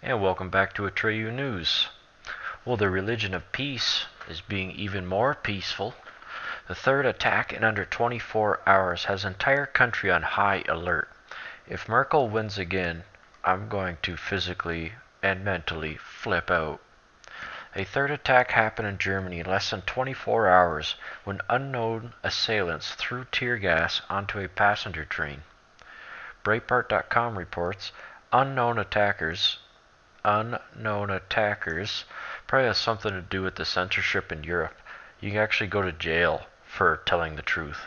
And welcome back to Atreyu News. Well, the religion of peace is being even more peaceful. The third attack in under 24 hours has entire country on high alert. If Merkel wins again, I'm going to physically and mentally flip out. A third attack happened in Germany in less than 24 hours when unknown assailants threw tear gas onto a passenger train. Breitbart.com reports unknown attackers probably has something to do with the censorship in Europe. You can actually go to jail for telling the truth.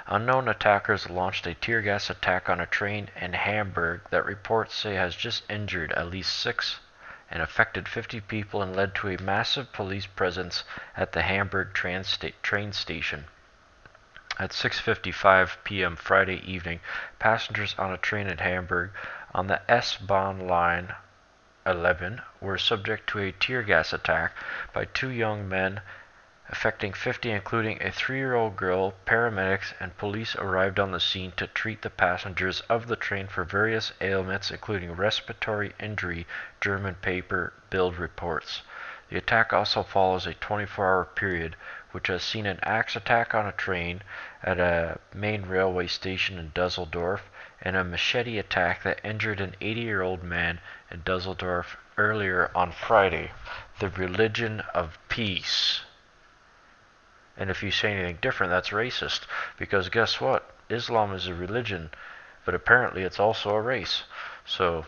Unknown attackers launched a tear gas attack on a train in Hamburg that reports say has just injured at least 6 and affected 50 people and led to a massive police presence at the Hamburg train station. At 6:55 p.m. Friday evening, passengers on a train in Hamburg on the S-Bahn line 11 were subject to a tear gas attack by 2 young men affecting 50, including a 3-year-old girl. Paramedics and police arrived on the scene to treat the passengers of the train for various ailments, including respiratory injury, German paper Bild reports. The attack also follows a 24-hour period which has seen an axe attack on a train at a main railway station in Dusseldorf and a machete attack that injured an 80-year-old man in Dusseldorf earlier on Friday. The religion of peace. And if you say anything different, that's racist. Because guess what? Islam is a religion, but apparently it's also a race. So,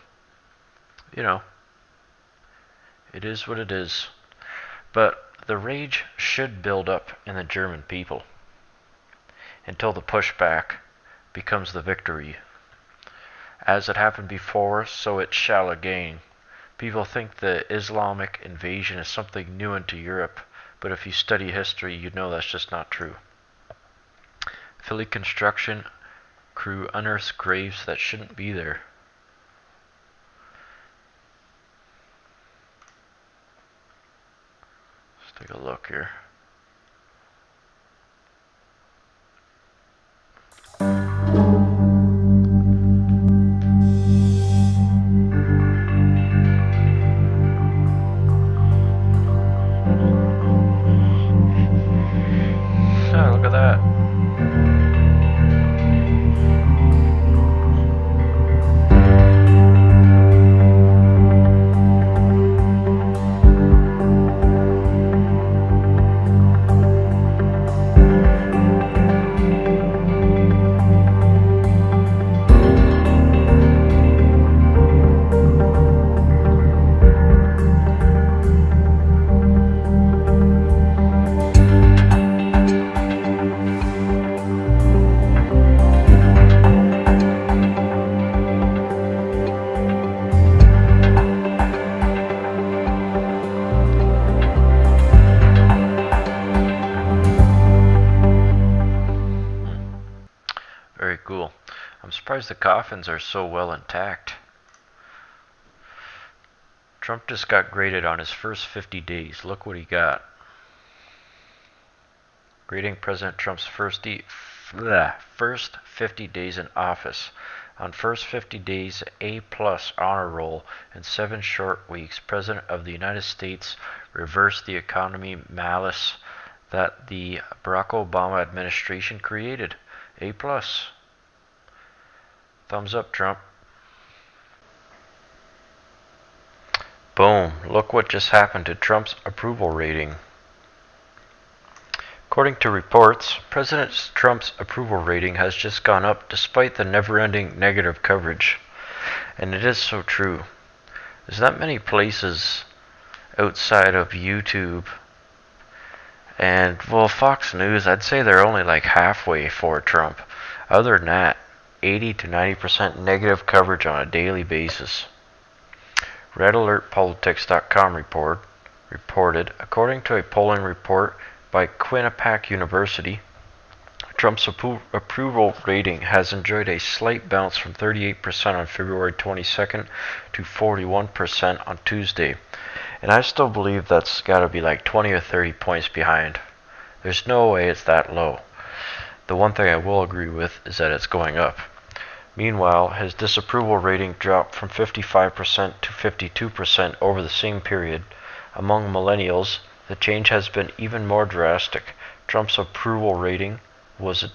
it is what it is. But the rage should build up in the German people until the pushback becomes the victory. As it happened before, so it shall again. People think the Islamic invasion is something new into Europe, but if you study history, you know that's just not true. Philly construction crew unearths graves that shouldn't be there. Let's take a look here. Look at that. Very cool. I'm surprised the coffins are so well intact. Trump just got graded on his first 50 days. Look what he got. Grading President Trump's first 50 days in office. On first 50 days, A+ honor roll. In 7 short weeks, President of the United States reversed the economy malice that the Barack Obama administration created. A+. Thumbs up, Trump. Boom. Look what just happened to Trump's approval rating. According to reports, President Trump's approval rating has just gone up despite the never-ending negative coverage. And it is so true. There's not many places outside of YouTube and, well, Fox News, I'd say they're only like halfway for Trump. Other than that, 80 to 90% negative coverage on a daily basis. RedAlertPolitics.com reported, according to a polling report by Quinnipiac University, Trump's approval rating has enjoyed a slight bounce from 38% on February 22nd to 41% on Tuesday. And I still believe that's got to be like 20 or 30 points behind. There's no way it's that low. The one thing I will agree with is that it's going up. Meanwhile, his disapproval rating dropped from 55% to 52% over the same period. Among millennials, the change has been even more drastic. Trump's approval rating was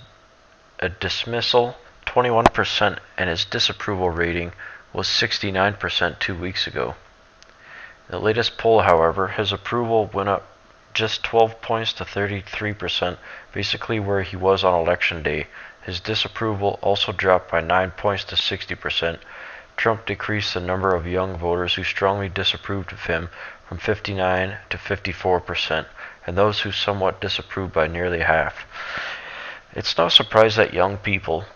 a dismissal 21%, and his disapproval rating was 69% 2 weeks ago. In the latest poll, however, his approval went up just 12 points to 33%, basically where he was on election day. His disapproval also dropped by 9 points to 60%. Trump decreased the number of young voters who strongly disapproved of him from 59 to 54%, and those who somewhat disapproved by nearly half. It's no surprise that young people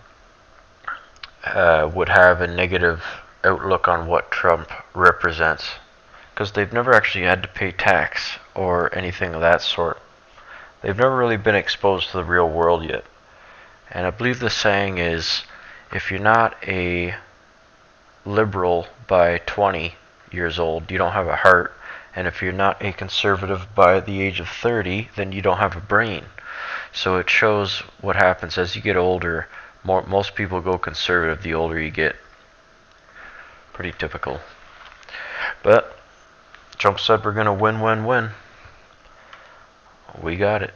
would have a negative outlook on what Trump represents, because they've never actually had to pay tax or anything of that sort. They've never really been exposed to the real world yet. And I believe the saying is, if you're not a liberal by 20 years old, you don't have a heart. And if you're not a conservative by the age of 30, then you don't have a brain. So it shows what happens as you get older. Most people go conservative the older you get. Pretty typical. But Trump said we're going to win, win, win. We got it.